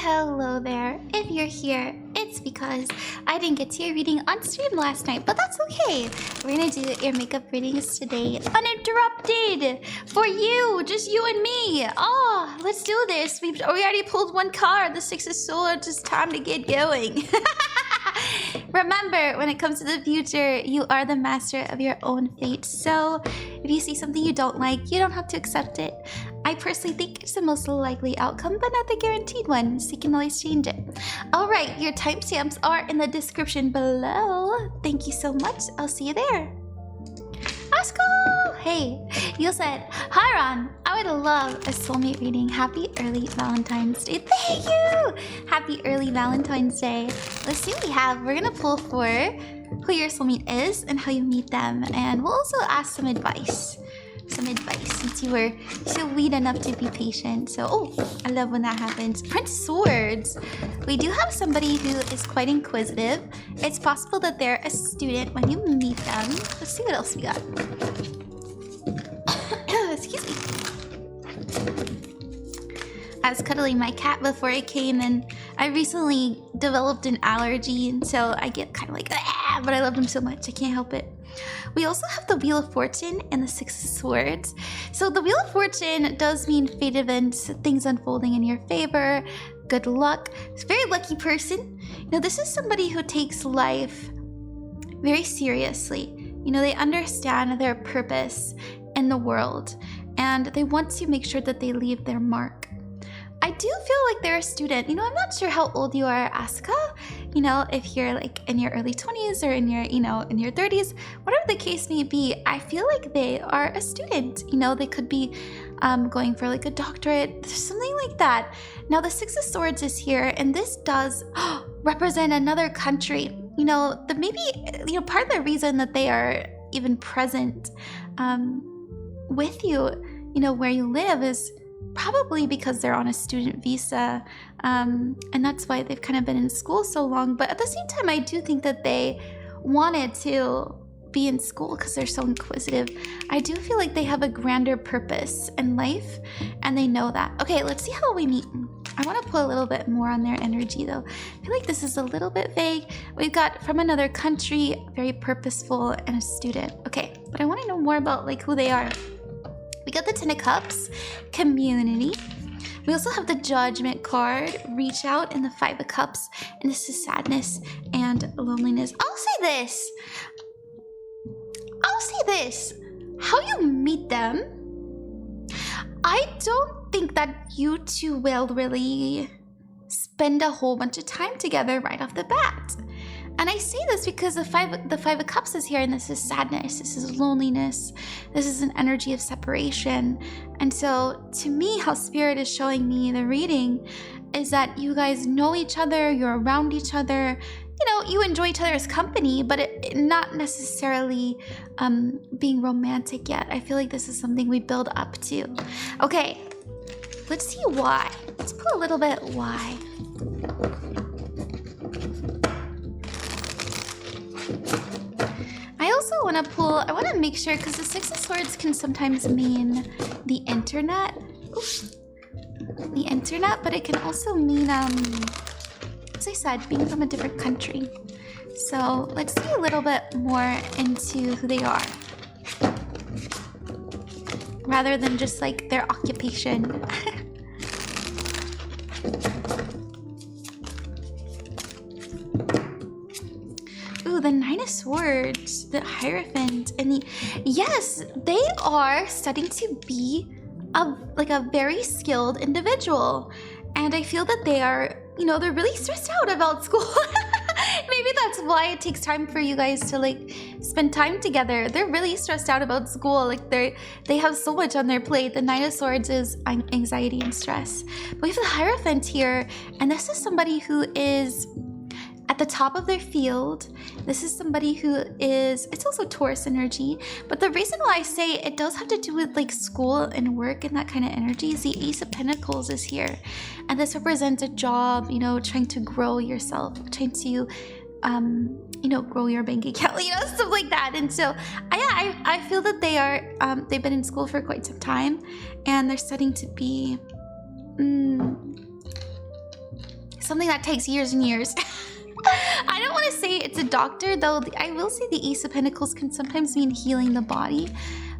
hello there. If you're here, it's because I didn't get to your reading on stream last night, but that's okay. We're gonna do your makeup readings today uninterrupted for you, just you and me. Oh, let's do this. We already pulled one card, the Six of Swords. It's time to get going. Remember, when it comes to the future, you are the master of your own fate. So if you see something you don't like, you don't have to accept it. I personally think it's the most likely outcome, but not the guaranteed one, so you can always change it. All right, your timestamps are in the description below. Thank you so much. I'll see you there. Asuka! Hey, you said, hi Ron, I would love a soulmate reading. Happy early Valentine's Day. Thank you! Happy early Valentine's Day. Let's see what we have. We're gonna pull for who your soulmate is and how you meet them. And we'll also ask some advice. Since you were sweet enough to be patient. So, oh, I love when that happens. Prince Swords. We do have somebody who is quite inquisitive. It's possible that they're a student when you meet them. Let's see what else we got. Excuse me. I was cuddling my cat before I came, and I recently developed an allergy, and so I get kind of like, ah, but I love him so much, I can't help it. We also have the Wheel of Fortune and the Six of Swords. So the Wheel of Fortune does mean fate events, things unfolding in your favor, good luck. It's a very lucky person. Now, this is somebody who takes life very seriously. You know, they understand their purpose in the world, and they want to make sure that they leave their mark. I do feel like they're a student. You know, I'm not sure how old you are, Asuka. You know, if you're like in your early 20s or in your, you know, in your 30s, whatever the case may be, I feel like they are a student. You know, they could be going for like a doctorate, something like that. Now, the Six of Swords is here, and this does represent another country. You know, maybe, you know, part of the reason that they are even present with you, you know, where you live is probably because they're on a student visa, and that's why they've kind of been in school so long. But at the same time, I do think that they wanted to be in school because they're so inquisitive. I do feel like they have a grander purpose in life, and they know that. Okay, let's see how we meet. I want to put a little bit more on their energy, though. I feel like this is a little bit vague. We've got from another country, very purposeful, and a student. Okay, but I want to know more about like who they are. We got the Ten of Cups, community. We also have the Judgment card, reach out, and the Five of Cups. And this is sadness and loneliness. I'll say this. How you meet them, I don't think that you two will really spend a whole bunch of time together right off the bat. And I say this because the Five of Cups is here, and this is sadness, this is loneliness, this is an energy of separation. And so to me, how Spirit is showing me the reading is that you guys know each other, you're around each other, you know, you enjoy each other's company, but it not necessarily being romantic yet. I feel like this is something we build up to. Okay, let's see why. Let's put a little bit why. I also want to pull, I want to make sure, because the Six of Swords can sometimes mean the internet. Oops. The internet, but it can also mean, as I said, being from a different country. So let's see a little bit more into who they are, rather than just like their occupation. Ooh, the Nine of Swords, the Hierophant, and the... Yes, they are starting to be a very skilled individual. And I feel that they are, you know, they're really stressed out about school. Maybe that's why it takes time for you guys to like spend time together. They're really stressed out about school. Like they have so much on their plate. The Nine of Swords is anxiety and stress. But we have the Hierophant here, and this is somebody who is at the top of their field. This is somebody who is, it's also Taurus energy, but the reason why I say it does have to do with like school and work and that kind of energy is the Ace of Pentacles is here. And this represents a job, you know, trying to grow yourself, trying to, you know, grow your bank account, you know, stuff like that. And so I feel that they are, they've been in school for quite some time, and they're starting to be, something that takes years and years. I don't want to say it's a doctor, though. I will say the Ace of Pentacles can sometimes mean healing the body,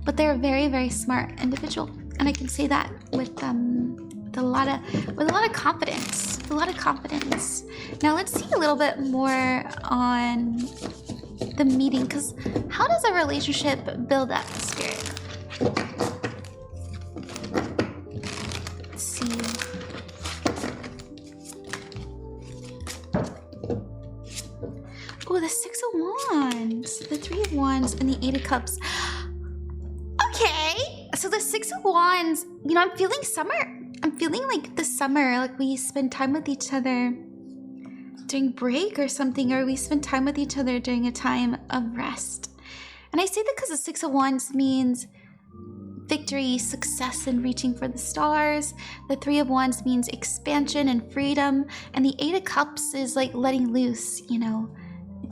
but they're a very, very smart individual, and I can say that with a lot of confidence. With a lot of confidence. Now let's see a little bit more on the meeting, because how does a relationship build up, Spirit? Let's see. Oh, the Six of Wands, the Three of Wands, and the Eight of Cups. Okay, so the Six of Wands, you know, I'm feeling summer. I'm feeling like the summer, like we spend time with each other during break or something, or we spend time with each other during a time of rest. And I say that because the Six of Wands means victory, success, and reaching for the stars. The Three of Wands means expansion and freedom. And the Eight of Cups is like letting loose, you know,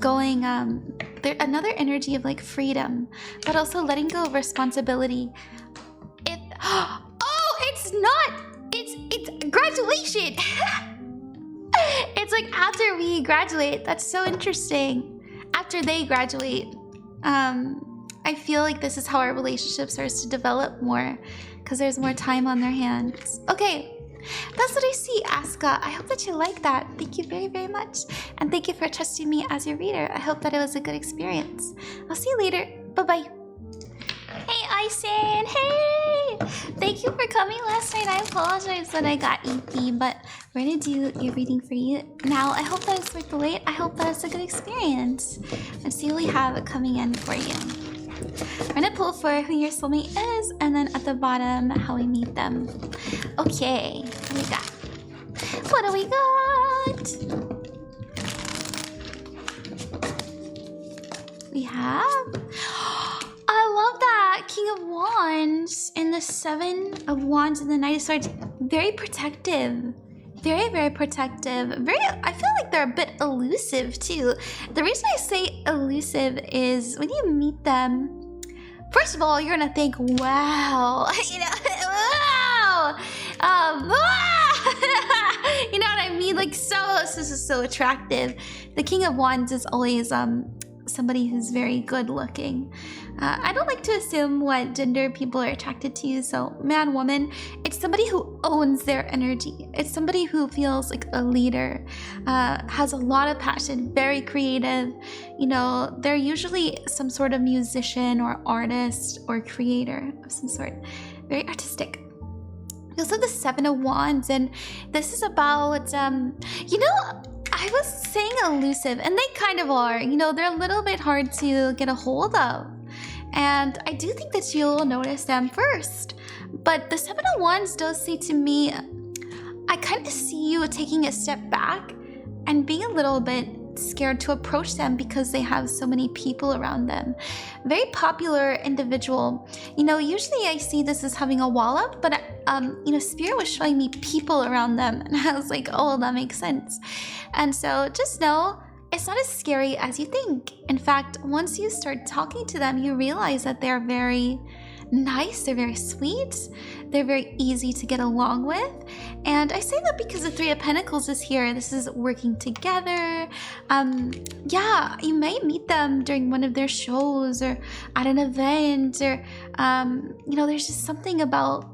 going, another energy of like freedom, but also letting go of responsibility. It's graduation. It's like after we graduate. That's so interesting. After they graduate, I feel like this is how our relationship starts to develop more, because there's more time on their hands. Okay, that's what I see, Asuka. I hope that you like that. Thank you very, very much. And thank you for trusting me as your reader. I hope that it was a good experience. I'll see you later. Bye-bye. Hey, icesaiyan. Hey! Thank you for coming last night. I apologize that I got EP, but we're gonna do your reading for you now. I hope that it's worth the wait. I hope that it's a good experience. Let's see what we have coming in for you. We're gonna pull for who your soulmate is, and then at the bottom, how we meet them. Okay, what do we got? What do we got? We have... I love that! King of Wands and the Seven of Wands and the Knight of Swords. Very protective. Very, very protective. I feel like they're a bit elusive too. The reason I say elusive is when you meet them, first of all, you're gonna think, wow, you know, wow, you know what I mean? Like, this is so attractive. The King of Wands is always somebody who's very good looking. I don't like to assume what gender people are attracted to, so man, woman, it's somebody who owns their energy. It's somebody who feels like a leader, has a lot of passion, very creative. You know, they're usually some sort of musician or artist or creator of some sort, very artistic. We also have the Seven of Wands, and this is about, you know, I was saying elusive, and they kind of are. You know, they're a little bit hard to get a hold of. And I do think that you'll notice them first. But the Seven of Wands does say to me, I kind of see you taking a step back and being a little bit scared to approach them because they have so many people around them. Very popular individual. You know, usually I see this as having a wall up, but you know, Spirit was showing me people around them, and I was like, oh, that makes sense. And so just know it's not as scary as you think. In fact, once you start talking to them, you realize that they're very nice, they're very sweet, they're very easy to get along with. And I say that because the Three of Pentacles is here. This is working together. Yeah, you might meet them during one of their shows or at an event, or you know, there's just something about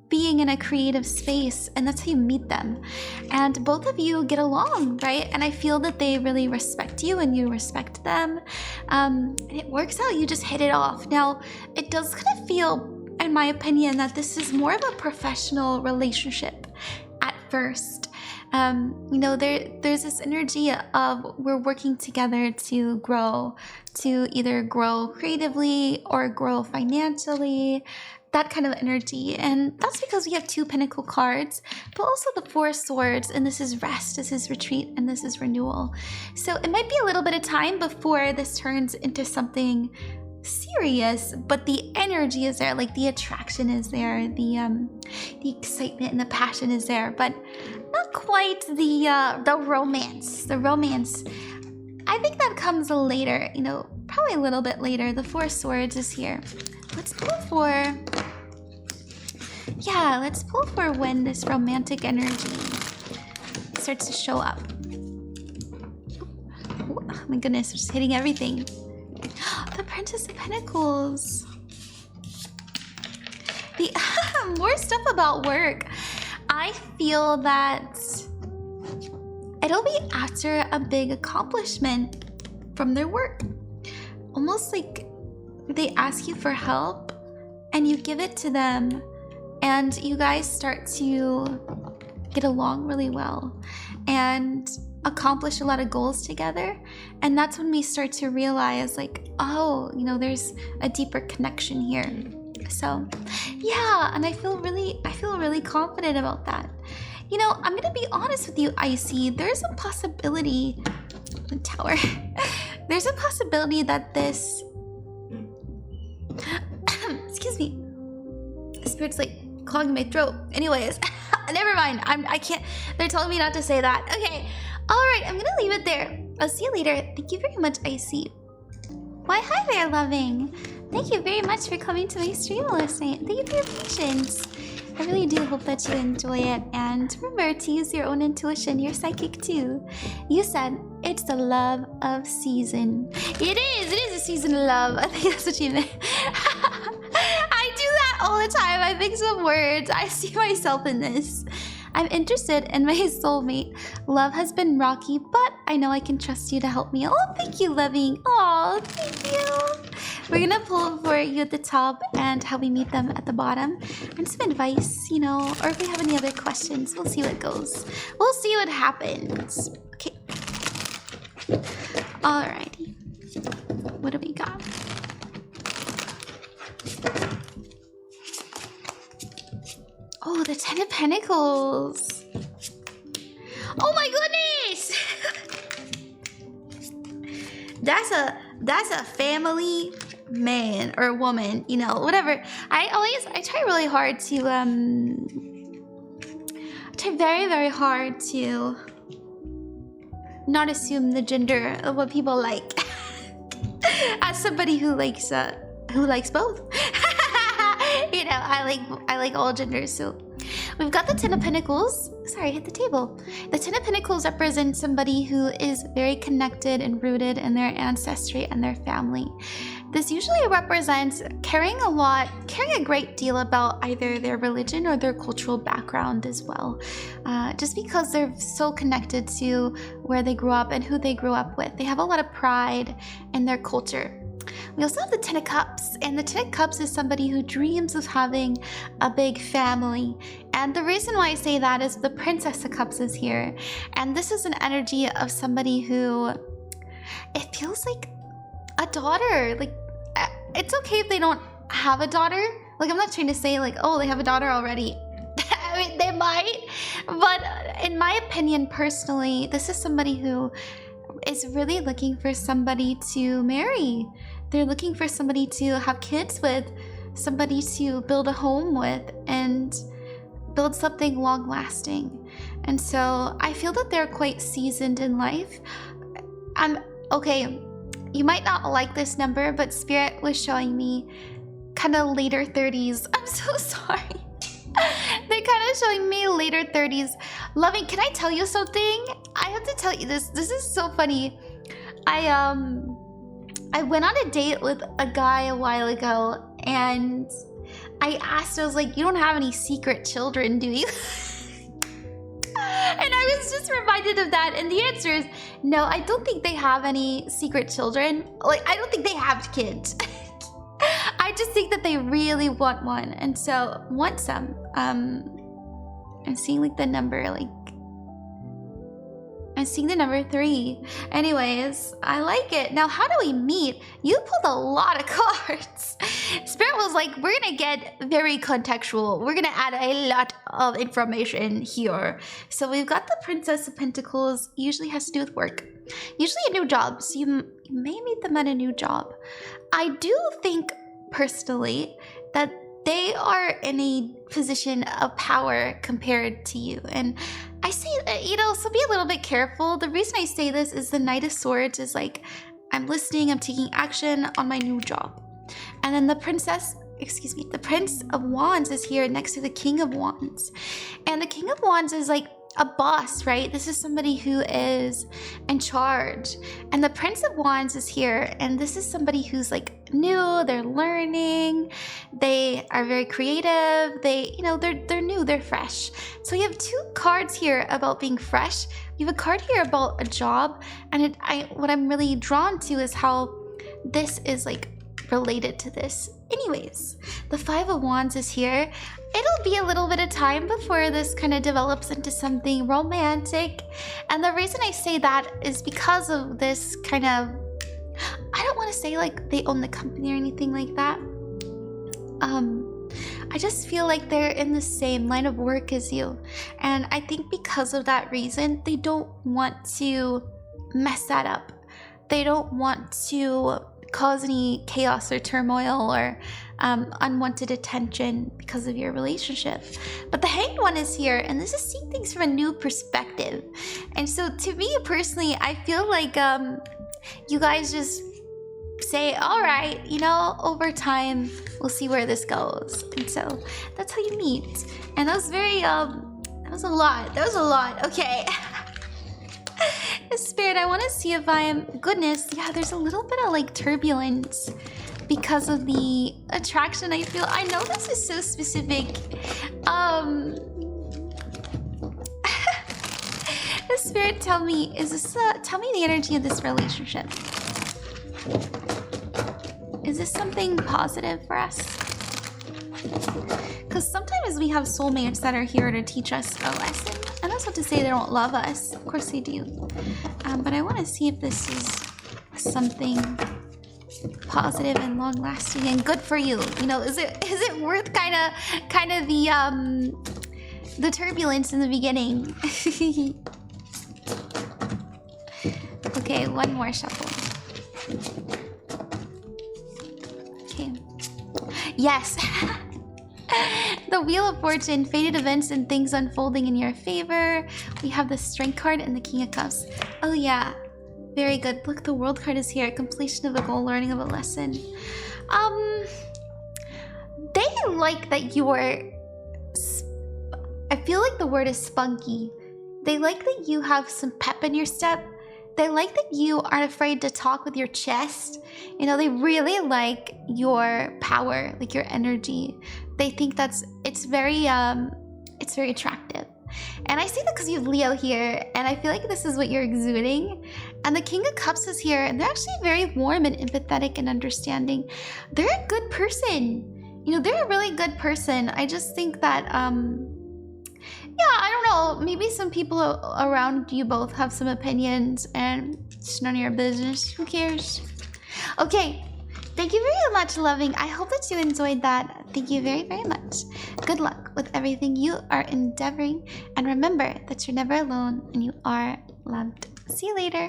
being in a creative space, and that's how you meet them. And both of you get along, right? And I feel that they really respect you and you respect them. And it works out, you just hit it off. Now, it does kind of feel, in my opinion, that this is more of a professional relationship at first. You know, there's this energy of we're working together to grow, to either grow creatively or grow financially, that kind of energy. And that's because we have two Pentacle cards, but also the Four of Swords, and this is rest, this is retreat, and this is renewal. So it might be a little bit of time before this turns into something serious, but the energy is there, like the attraction is there, the excitement and the passion is there, but not quite the romance. The romance, I think that comes later, you know, probably a little bit later. The Four of Swords is here. Let's pull for, yeah, let's pull for when this romantic energy starts to show up. Oh my goodness, we're just hitting everything. The Princess of Pentacles. The more stuff about work. I feel that it'll be after a big accomplishment from their work. Almost like they ask you for help and you give it to them and you guys start to get along really well and accomplish a lot of goals together. And that's when we start to realize like, oh, you know, there's a deeper connection here. So yeah, and I feel really confident about that. You know, I'm gonna be honest with you, Icy. There's a possibility, the Tower. There's a possibility that this, excuse me, Spirit's like clogging my throat. Anyways, never mind. I can't. They're telling me not to say that. Okay. All right. I'm gonna leave it there. I'll see you later. Thank you very much, Icy. Why, hi there, loving. Thank you very much for coming to my stream last night. Thank you for your patience. I really do hope that you enjoy it. And remember to use your own intuition. You're psychic too. You said it's the love of season. It is a season of love. I think that's what you meant. I do that all the time. I mix up words. I see myself in this. I'm interested in my soulmate. Love has been rocky, but I know I can trust you to help me. Oh, thank you, loving. Oh, thank you. We're gonna pull for you at the top and how we meet them at the bottom. And some advice, you know, or if we have any other questions, we'll see what goes. We'll see what happens. Okay. Alrighty. What do we got? Oh, the Ten of Pentacles. Oh my goodness! That's a family man or woman, you know, whatever. I try really hard to try very hard to not assume the gender of what people like. As somebody who likes both. You know, I like all genders. So we've got the Ten of Pentacles. Sorry, I hit the table. The Ten of Pentacles represents somebody who is very connected and rooted in their ancestry and their family. This usually represents caring a great deal about either their religion or their cultural background as well. Just because they're so connected to where they grew up and who they grew up with. They have a lot of pride in their culture. We also have the Ten of Cups, and the Ten of Cups is somebody who dreams of having a big family. And the reason why I say that is the Princess of Cups is here. And this is an energy of somebody who, it feels like a daughter. Like, it's okay if they don't have a daughter. Like, I'm not trying to say like, oh, they have a daughter already. I mean, they might. But in my opinion, personally, this is somebody who is really looking for somebody to marry. They're looking for somebody to have kids with, somebody to build a home with, and build something long-lasting. And so I feel that they're quite seasoned in life. Okay, you might not like this number, but Spirit was showing me kind of later 30s. I'm so sorry. They're kind of showing me later 30s. Loving, can I tell you something? I have to tell you this. This is so funny. I went on a date with a guy a while ago, and I asked, I was like, you don't have any secret children, do you? And I was just reminded of that, and the answer is no, I don't think they have any secret children. Like, I don't think they have kids. I just think that they really want one, and so want some. I'm seeing like the number, like I'm seeing the number 3. Anyways, I like it. Now, how do we meet? You pulled a lot of cards. Spirit was like, we're gonna get very contextual. We're gonna add a lot of information here. So we've got the Princess of Pentacles. Usually has to do with work. Usually a new job. So you may meet them at a new job. I do think personally that they are in a position of power compared to you. And I say, you know, so be a little bit careful. The reason I say this is the Knight of Swords is like, I'm listening, I'm taking action on my new job. And then the Prince of Wands is here next to the King of Wands. And the King of Wands is like a boss, right? This is somebody who is in charge. And the Prince of Wands is here, and this is somebody who's like new, they're learning, they are very creative, they're new, they're fresh. So you have two cards here about being fresh. You have a card here about a job, and what I'm really drawn to is how this is like related to this. Anyways, the Five of Wands is here. It'll be a little bit of time before this kind of develops into something romantic. And the reason I say that is because of this kind of, I don't want to say like they own the company or anything like that. I just feel like they're in the same line of work as you. And I think because of that reason, they don't want to mess that up. They don't want to cause any chaos or turmoil or unwanted attention because of your relationship. But the Hanged One is here, and this is seeing things from a new perspective. And so to me personally, I feel like you guys just say, all right, over time we'll see where this goes. And so that's how you meet. And that was very that was a lot. Okay. Spirit, I want to see if goodness, yeah, there's a little bit of like turbulence because of the attraction I feel. I know this is so specific. The Spirit, tell me the energy of this relationship. Is this something positive for us? Because sometimes we have soulmates that are here to teach us a lesson. And that's not to say they don't love us. Of course they do. But I want to see if this is something positive and long-lasting and good for you. Is it worth kind of the turbulence in the beginning? Okay, one more shuffle. Okay. Yes. The Wheel of Fortune, fated events and things unfolding in your favor. We have the Strength card and the King of Cups. Oh yeah, very good. Look, the World card is here. Completion of a goal, learning of a lesson. They like that you are, I feel like the word is spunky. They like that you have some pep in your step. They like that you aren't afraid to talk with your chest. They really like your power, like your energy. They think it's very attractive. And I see that because you have Leo here, and I feel like this is what you're exuding. And the King of Cups is here, and they're actually very warm and empathetic and understanding. They're a good person. They're a really good person. I just think that, yeah, I don't know. Maybe some people around you both have some opinions, and it's none of your business. Who cares? Okay. Thank you very much, loving. I hope that you enjoyed that. Thank you very, very much. Good luck with everything you are endeavoring. And remember that you're never alone and you are loved. See you later.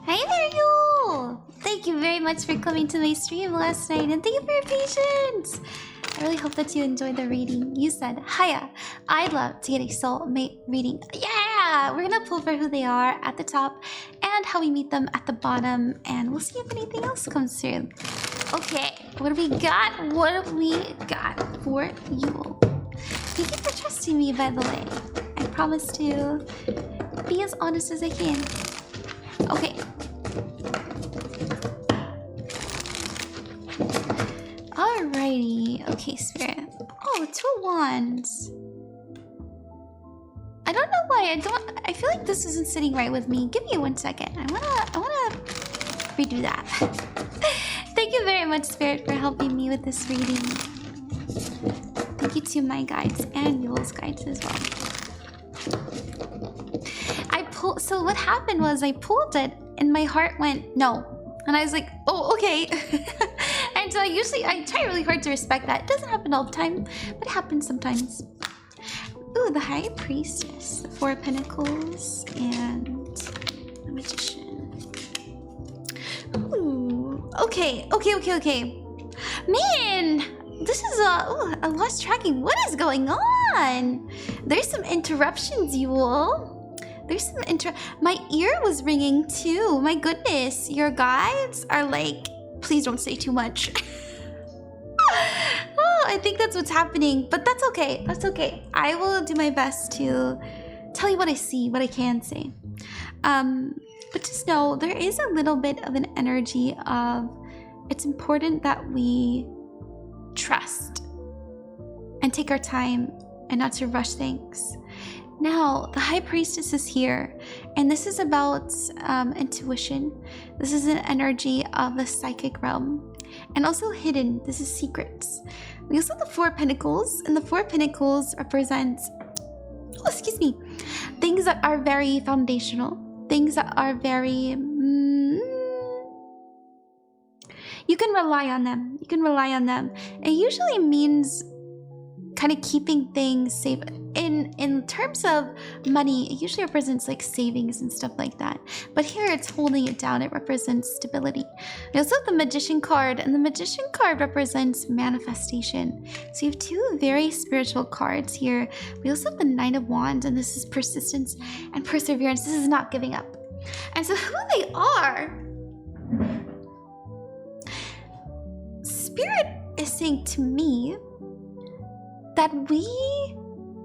Hey there, you! Thank you very much for coming to my stream last night, and thank you for your patience. I really hope that you enjoyed the reading. You said, hiya, I'd love to get a soulmate reading. Yeah! We're gonna pull for who they are at the top and how we meet them at the bottom, and we'll see if anything else comes through. Okay, what do we got? What do we got for you? Thank you for trusting me, by the way. I promise to be as honest as I can. Okay. Alrighty. Okay, Spirit. Oh, 2 of Wands. I don't know why. I feel like this isn't sitting right with me. Give me 1 second. I wanna redo that. Thank you very much, Spirit, for helping me with this reading. Thank you to my guides and Yule's guides as well. So what happened was I pulled it and my heart went no. And I was like, oh, okay. And so I try really hard to respect that. It doesn't happen all the time, but it happens sometimes. Ooh, the High Priestess, the 4 of Pentacles, and the Magician. Ooh, okay. Man, this is I lost tracking. What is going on? There's some interruptions, Yule. There's some my ear was ringing too. My goodness, your guides are like, please don't say too much. Oh, I think that's what's happening, but that's okay. That's okay. I will do my best to tell you what I see, what I can see. But just know there is a little bit of an energy of it's important that we trust and take our time and not to rush things. Now, the High Priestess is here, and this is about intuition. This is an energy of the psychic realm, and also hidden. This is secrets. We also have the Four of Pentacles, and the Four of Pentacles represents, oh, excuse me, things that are very foundational, things that are very, you can rely on them. You can rely on them. It usually means kind of keeping things safe. In terms of money, it usually represents like savings and stuff like that. But here it's holding it down. It represents stability. We also have the Magician card, and the Magician card represents manifestation. So you have two very spiritual cards here. We also have the Knight of Wands, and this is persistence and perseverance. This is not giving up. And so who they are, Spirit is saying to me that we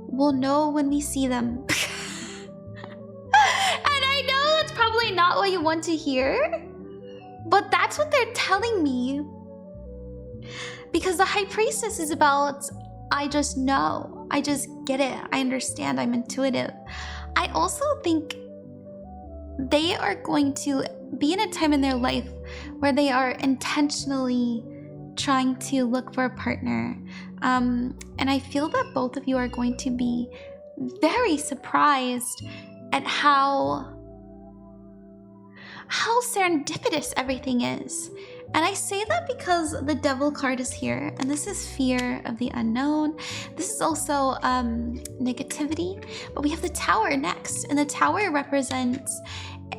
will know when we see them. And I know that's probably not what you want to hear, but that's what they're telling me. Because the High Priestess is about, I just know, I just get it, I understand, I'm intuitive. I also think they are going to be in a time in their life where they are intentionally trying to look for a partner. And I feel that both of you are going to be very surprised at how serendipitous everything is. And I say that because the Devil card is here, and this is fear of the unknown. This is also negativity, but we have the Tower next, and the Tower represents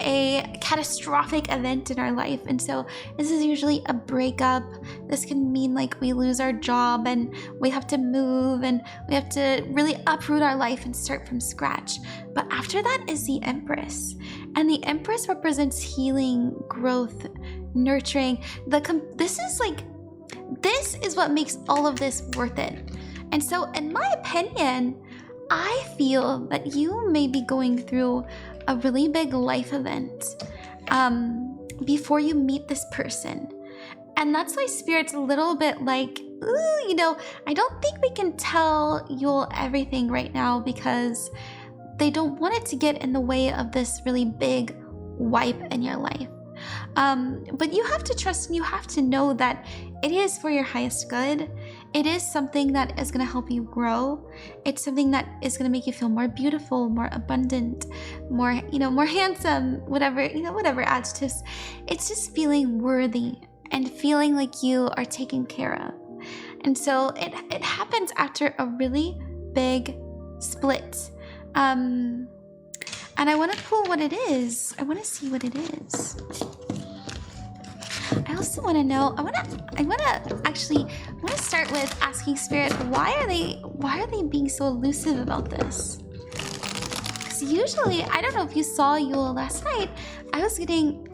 a catastrophic event in our life. And so this is usually a breakup. This can mean like we lose our job and we have to move and we have to really uproot our life and start from scratch. But after that is the Empress, and the Empress represents healing, growth, nurturing. This is what makes all of this worth it. And so in my opinion, I feel that you may be going through a really big life event before you meet this person. And that's why Spirit's a little bit like, ooh, you know, I don't think we can tell you everything right now because they don't want it to get in the way of this really big wipe in your life. But you have to trust and you have to know that it is for your highest good. It is something that is going to help you grow. It's something that is going to make you feel more beautiful, more abundant, more, more handsome, whatever adjectives. It's just feeling worthy and feeling like you are taken care of. And so it happens after a really big split. And I want to pull what it is. I want to see what it is. I also want to know, I want to start with asking Spirit, why are they being so elusive about this? Because usually, I don't know if you saw Yule last night, I was getting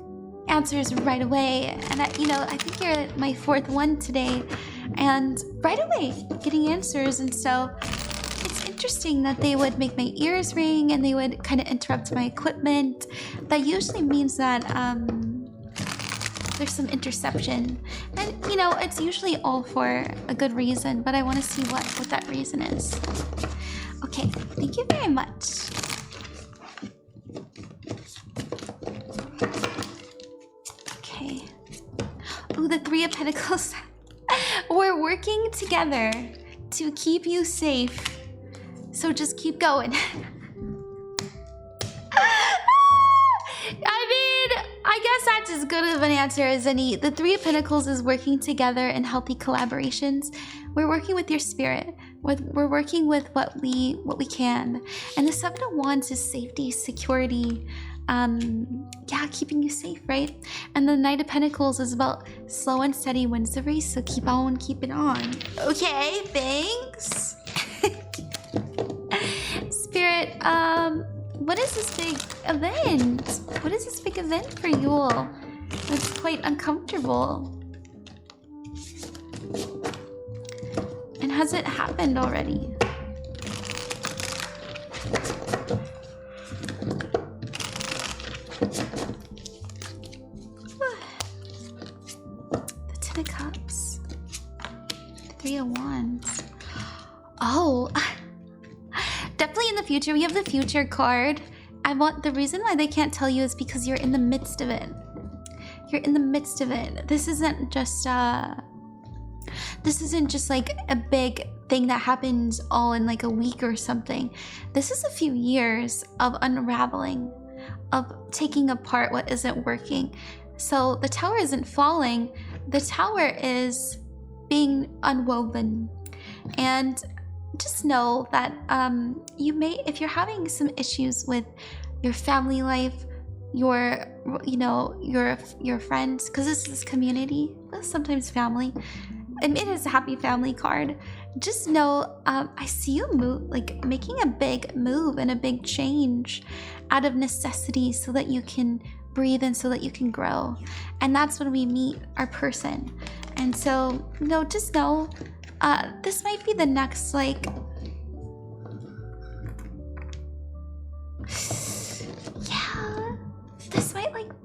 answers right away. And I think you're my fourth one today. And right away, getting answers. And so it's interesting that they would make my ears ring and they would kind of interrupt my equipment. That usually means that there's some interception. And it's usually all for a good reason, but I want to see what that reason is. Okay, thank you very much. Okay. Ooh, the Three of Pentacles. We're working together to keep you safe. So just keep going. I guess that's as good of an answer as any. The Three of Pentacles is working together in healthy collaborations. We're working with your spirit. We're working with what we can. And the Seven of Wands is safety, security, keeping you safe, right? And the Knight of Pentacles is about slow and steady wins the race, so keep on keeping on. Okay, thanks. Spirit, what is this big event? What is this big event for Yule? It's quite uncomfortable. And has it happened already? The Ten of Cups. The Three of Wands. Oh, definitely in the future. We have the future card. The reason why they can't tell you is because you're in the midst of it. You're in the midst of it. This isn't just like a big thing that happens all in like a week or something. This is a few years of unraveling, of taking apart what isn't working. So the tower isn't falling. The tower is being unwoven. And just know that you may, if you're having some issues with your family life, your friends, because this is community, sometimes family, and it is a happy family card. Just know, I see you making a big move and a big change out of necessity so that you can breathe and so that you can grow. And that's when we meet our person. And so, just know, this might be the next,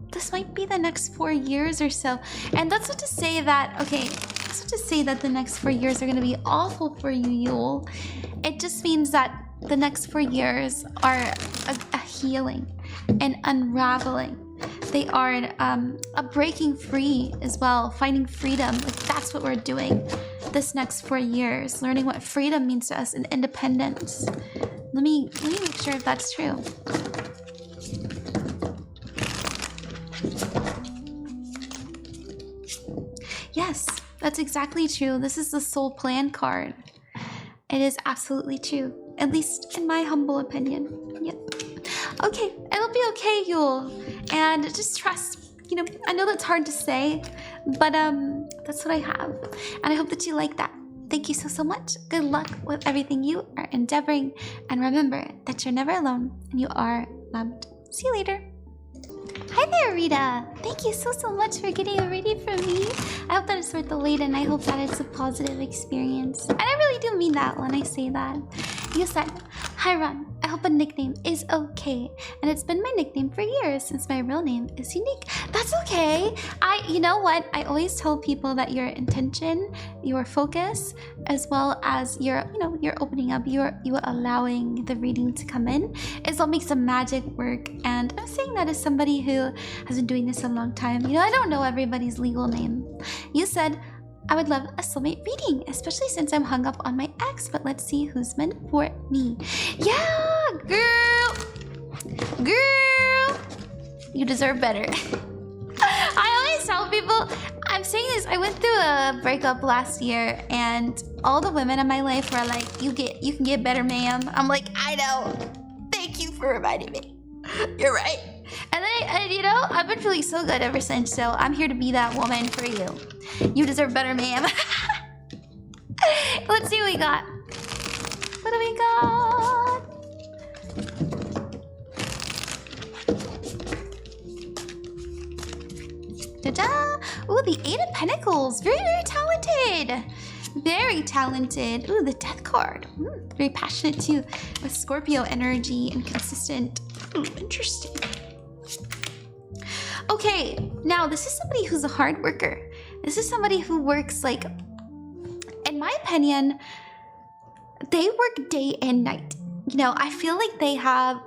this might be the next 4 years or so. And that's not to say that, the next 4 years are going to be awful for you, Yule. It just means that the next 4 years are a healing, an unraveling. They are a breaking free as well, finding freedom. That's what we're doing this next 4 years, learning what freedom means to us and independence. Let me make sure if that's true. Yes, that's exactly true. This is the soul plan card. It is absolutely true, at least in my humble opinion. Yep. Okay, it'll be okay, Yule. And just trust, I know that's hard to say, but that's what I have. And I hope that you like that. Thank you so much. Good luck with everything you are endeavoring. And remember that you're never alone and you are loved. See you later. Hi there, Rita. Thank you so much for getting a reading from me. I hope that it's worth the wait and I hope that it's a positive experience. And I really do mean that when I say that. You said, "Hi Ron, I hope a nickname is okay." And it's been my nickname for years since my real name is unique. That's okay. You know what? I always tell people that your intention, your focus, as well as your opening up, you allowing the reading to come in is what makes the magic work. And I'm saying that as somebody who has been doing this a long time. I don't know everybody's legal name. You said, "I would love a soulmate reading, especially since I'm hung up on my ex, but let's see who's meant for me." Yeah, girl. You deserve better. I always tell people, I'm saying this, I went through a breakup last year and all the women in my life were like, you can get better, ma'am. I'm like, I know. Thank you for reminding me. You're right. And then, I've been feeling so good ever since, so I'm here to be that woman for you. You deserve better, ma'am. Let's see what we got. What do we got? Ta-da! Ooh, the Eight of Pentacles. Very, very talented. Very talented. Ooh, the Death card. Very passionate too. With Scorpio energy and consistent. Ooh, interesting. Okay, now this is somebody who's a hard worker. This is somebody who works in my opinion, they work day and night. I feel like they have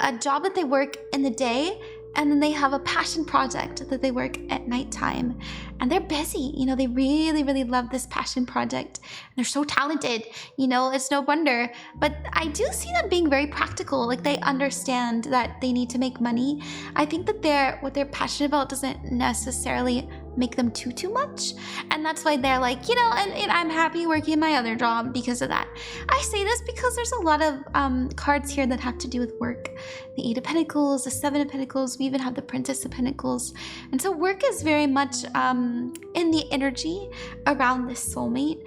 a job that they work in the day and then they have a passion project that they work at nighttime. And they're busy, they really, really love this passion project. And they're so talented, it's no wonder. But I do see them being very practical. They understand that they need to make money. I think that what they're passionate about doesn't necessarily make them too much. And that's why they're like, and I'm happy working my other job because of that. I say this because there's a lot of cards here that have to do with work. The Eight of Pentacles, the Seven of Pentacles, we even have the Princess of Pentacles. And so work is very much in the energy around this soulmate.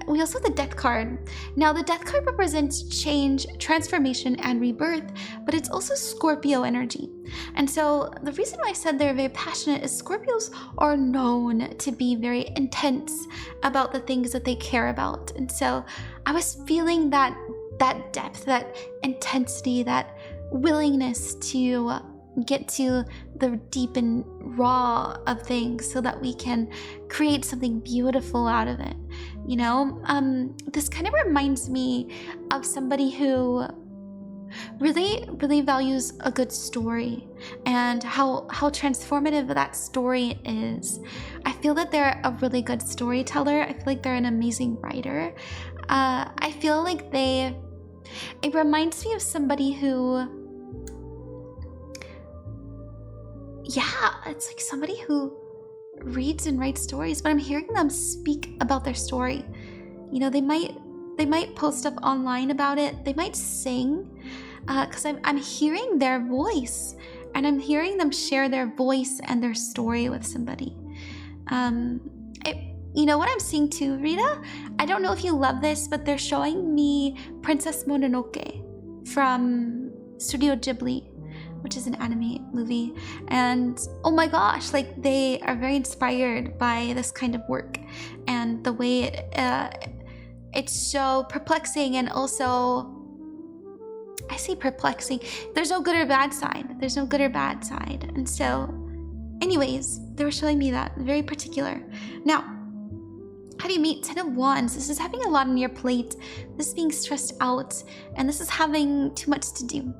We also have the Death card. Now the Death card represents change, transformation, and rebirth, but it's also Scorpio energy. And so the reason why I said they're very passionate is Scorpios are known to be very intense about the things that they care about. And so I was feeling that depth, that intensity, that willingness to get to the deep and raw of things so that we can create something beautiful out of it. You know, this kind of reminds me of somebody who really values a good story and how transformative that story is. I feel that they're a really good storyteller. I feel like they're an amazing writer. I feel like it reminds me of somebody who, yeah, it's like somebody who reads and writes stories, but I'm hearing them speak about their story. You know, they might post stuff online about it. They might sing, because I'm hearing their voice, and I'm hearing them share their voice and their story with somebody. You know what I'm seeing too, Rita? I don't know if you love this, but they're showing me Princess Mononoke from Studio Ghibli, which is an anime movie. And oh my gosh, like they are very inspired by this kind of work and the way it's so perplexing, and also, I say perplexing, there's no good or bad side. There's no good or bad side. And so, anyways, they were showing me that, very particular. Now, how do you meet 10 of Wands? This is having a lot on your plate. This is being stressed out, and this is having too much to do.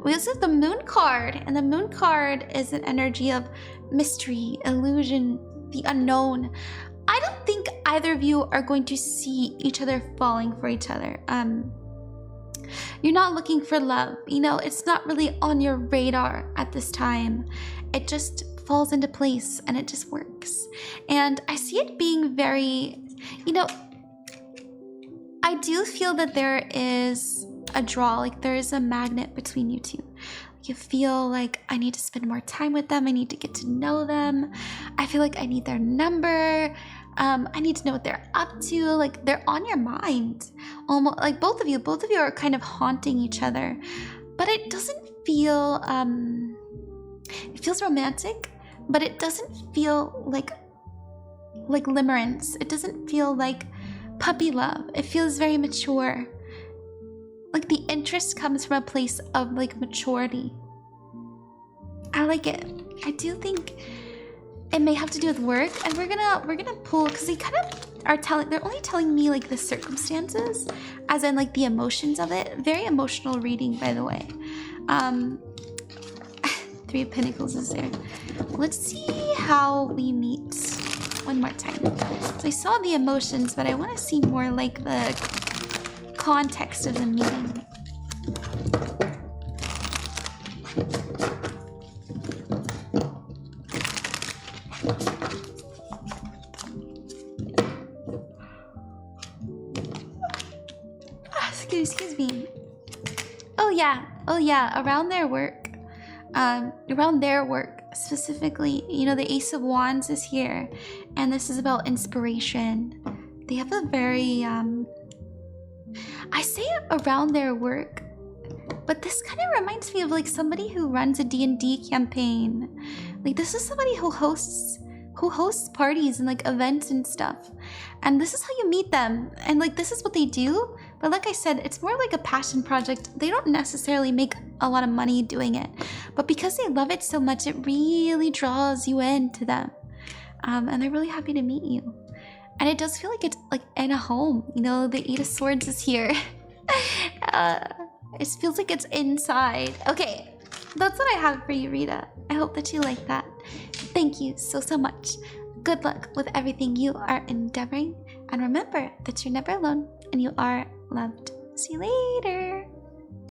We also have the Moon card, and the Moon card is an energy of mystery, illusion, the unknown. I don't think either of you are going to see each other falling for each other. You're not looking for love. You know, it's not really on your radar at this time. It just falls into place and it just works. And I see it being very, you know, I do feel that there is a draw, like there is a magnet between you two. You feel like, I need to spend more time with them. I need to get to know them. I feel like I need their number. I need to know what they're up to. Like they're on your mind. Almost like both of you are kind of haunting each other. But it doesn't feel, it feels romantic, but it doesn't feel like limerence. It doesn't feel like puppy love. It feels very mature. Like the interest comes from a place of like maturity. I like it. I do think it may have to do with work, and we're gonna pull, because they kind of are they're only telling me like the circumstances, as in like the emotions of it. Very emotional reading, by the way. Three of Pentacles is there. Let's see how we meet one more time. So I saw the emotions, but I want to see more like the context of the meeting. Excuse me. Oh yeah, around their work specifically, you know, the Ace of Wands is here, and this is about inspiration. They have a very I say around their work, but this kind of reminds me of like somebody who runs a D&D campaign. Like this is somebody who hosts parties and like events and stuff, and this is how you meet them, and like this is what they do. But like I said, it's more like a passion project. They don't necessarily make a lot of money doing it, but because they love it so much, it really draws you into them, and they're really happy to meet you. And it does feel like it's like in a home. You know, the Eight of Swords is here. It feels like it's inside. Okay, that's what I have for you, Rita. I hope that you like that. Thank you so much. Good luck with everything you are endeavoring. And remember that you're never alone and you are loved. See you later.